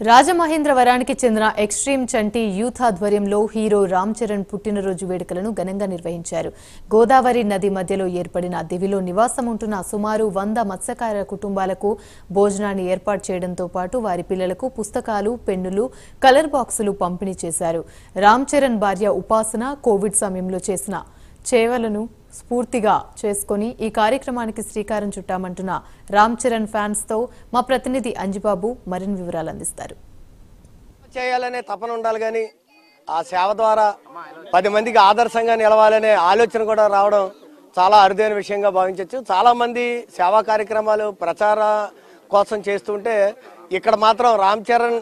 రాజమహేంద్రవరానికి చెందిన ఎక్స్ట్రీమ్ చంటి యూత్ ఆధ్వర్యంలో హీరో రామ్ చరణ్ పుట్టినరోజు వేడుకలను ఘనంగా నిర్వహించారు. గోదావరి నది మధ్యలో ఏర్పడిన దివిలో నివాసం ఉంటున్న సుమారు 100 మత్స్యకార కుటుంబాలకు భోజనాన్ని ఏర్పాటు చేయడంతో పాటు వారి పిల్లలకు పుస్తకాలు, పెన్నులు, కలర్ బాక్సులు పంపిణీ చేశారు. రామ్ చరణ్ భార్య ఉపాసన కోవిడ్ సమయంలో చేసిన సేవలను స్ఫూర్తిగా చేసుకుని ఈ కార్యక్రమానికి శ్రీకారం చుట్టామంటున్న రామ్ చరణ్ ఫ్యాన్స్ తో మా ప్రతినిధి అంజిబాబు మరిన్ని వివరాలు అందిస్తారు. చేయాలనే తపన ఉండాలి గాని ఆ సేవ ద్వారా 10 మందికి ఆదర్శంగా నిలవాలనే ఆలోచన కూడా రావడం చాలా అరుదైన విషయంగా భావించవచ్చు. చాలా మంది సేవా కార్యక్రమాలు ప్రచార కోసం చేస్తుంటే ఇక్కడ మాత్రం రామ్ చరణ్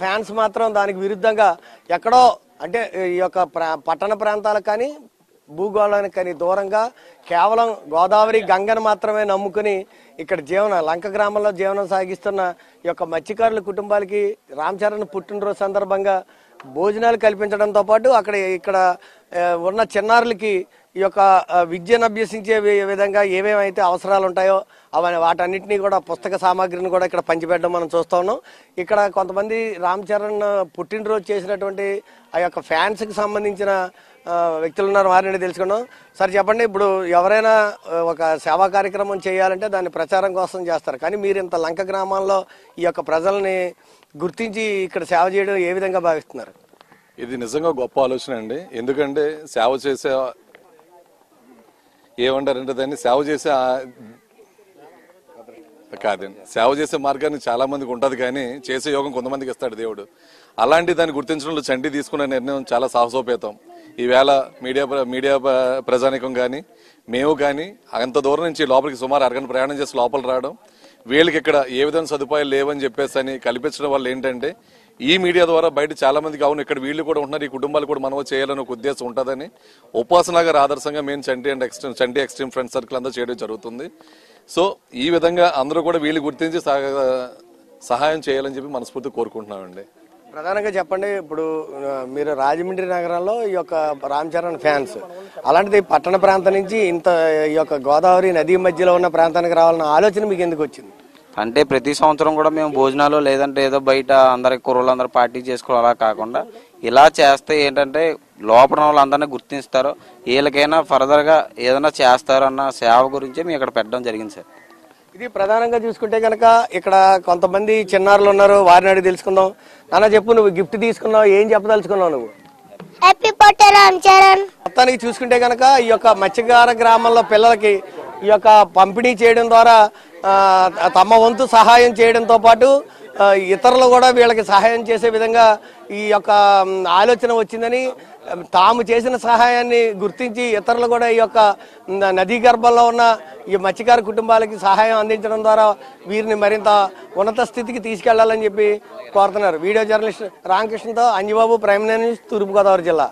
ఫ్యాన్స్ మాత్రం దానికి విరుద్ధంగా ఎక్కడో అంటే ఈ యొక్క పట్టణ ప్రాంతాలకు కానీ భూగోళానికి కానీ దూరంగా కేవలం గోదావరి గంగను మాత్రమే నమ్ముకుని ఇక్కడ లంక గ్రామంలో జీవనం సాగిస్తున్న ఈ యొక్క మత్స్యకారుల కుటుంబాలకి రామ్ చరణ్ పుట్టినరోజు సందర్భంగా భోజనాలు కల్పించడంతో పాటు ఇక్కడ ఉన్న చిన్నారులకి ఈ యొక్క విద్యను అభ్యసించే విధంగా ఏమేమైతే అవసరాలు ఉంటాయో వాటన్నిటినీ కూడా పుస్తక సామాగ్రిని కూడా ఇక్కడ పంచిపెట్టడం మనం చూస్తూ ఉన్నాం. ఇక్కడ కొంతమంది రామ్ చరణ్ పుట్టినరోజు చేసినటువంటి ఆ యొక్క ఫ్యాన్స్కి సంబంధించిన వ్యక్తులు ఉన్నారు, వారిని తెలుసుకున్నాం. సార్ చెప్పండి, ఇప్పుడు ఎవరైనా ఒక సేవా కార్యక్రమం చేయాలంటే దాన్ని ప్రచారం కోసం చేస్తారు, కానీ మీరు ఇంత లంక గ్రామాల్లో ఈ యొక్క ప్రజల్ని గుర్తించి ఇక్కడ సేవ చేయడం ఏ విధంగా భావిస్తున్నారు? ఇది నిజంగా గొప్ప ఆలోచన అండి. ఎందుకంటే సేవ చేసే ఏమంటారంటే దాన్ని సేవ చేసే మార్గాన్ని చాలా మందికి ఉంటుంది, కానీ చేసే యోగం కొంతమందికి ఇస్తాడు దేవుడు. అలాంటి దాన్ని గుర్తించడంలో చంటి తీసుకున్న నిర్ణయం చాలా సాహసోపేతం. ఈవేళ మీడియా ప్రజానికం కానీ మేము కానీ అంత దూరం నుంచి లోపలికి సుమారు అరగంట ప్రయాణం చేసి లోపల రావడం, వీళ్ళకి ఇక్కడ ఏ విధంగా సదుపాయాలు లేవని చెప్పేసి అని కల్పించడం వల్ల ఏంటంటే ఈ మీడియా ద్వారా బయట చాలా మందికి అవును ఇక్కడ వీళ్ళు కూడా ఉంటున్నారు, ఈ కుటుంబాలు కూడా మనవ చేయాలని ఒక ఉద్దేశం ఉంటుందని ఉపాసన గారు ఆదర్శంగా మేము చంటి ఎక్స్ట్రీమ్ ఫ్రెండ్ సర్కిల్ అంతా చేయడం జరుగుతుంది. సో ఈ విధంగా అందరూ కూడా వీళ్ళు గుర్తించి సహాయం చేయాలని చెప్పి మనస్ఫూర్తి కోరుకుంటున్నామండి. ప్రధానంగా చెప్పండి, ఇప్పుడు మీరు రాజమండ్రి నగరంలో ఈ యొక్క రామ్ చరణ్ ఫ్యాన్స్, అలాంటిది పట్టణ ప్రాంతం నుంచి ఈ యొక్క గోదావరి నది మధ్యలో ఉన్న ప్రాంతానికి రావాలన్న ఆలోచన మీకు ఎందుకు వచ్చింది? అంటే ప్రతి సంవత్సరం కూడా మేము భోజనాలు లేదంటే ఏదో బయట అందరికి కుర్రోళ్ళందరూ పార్టీ చేసుకోవాలి, అలా కాకుండా ఇలా చేస్తే ఏంటంటే లోపల వాళ్ళందరినీ గుర్తిస్తారు, వీళ్ళకైనా ఫర్దర్గా ఏదైనా చేస్తారన్న సేవ గురించి మేము ఇక్కడ పెట్టడం జరిగింది సార్. ఇది ప్రధానంగా చూసుకుంటే కనుక ఇక్కడ కొంతమంది చిన్నారులు ఉన్నారు, వారిని అడిగి తెలుసుకుందాం. నాన్న చెప్పు, నువ్వు గిఫ్ట్ తీసుకున్నావు, ఏం చెప్పదలుచుకున్నావు నువ్వు? Happy birthday Ram Charan. మొత్తానికి చూసుకుంటే కనుక ఈ యొక్క మత్స్యకార గ్రామంలో పిల్లలకి ఈ యొక్క పంపిణీ చేయడం ద్వారా తమ వంతు సహాయం చేయడంతో పాటు ఇతరులు కూడా వీళ్ళకి సహాయం చేసే విధంగా ఈ యొక్క ఆలోచన వచ్చిందని, తాము చేసిన సహాయాన్ని గుర్తించి ఇతరులు కూడా ఈ యొక్క నదీ గర్భంలో ఉన్న ఈ మత్స్యకార కుటుంబాలకి సహాయం అందించడం ద్వారా వీరిని మరింత ఉన్నత స్థితికి తీసుకెళ్లాలని చెప్పి కోరుతున్నారు. వీడియో జర్నలిస్ట్ రామకృష్ణతో అంజిబాబు, ప్రైమ్ న్యూస్, తూర్పుగోదావరి జిల్లా.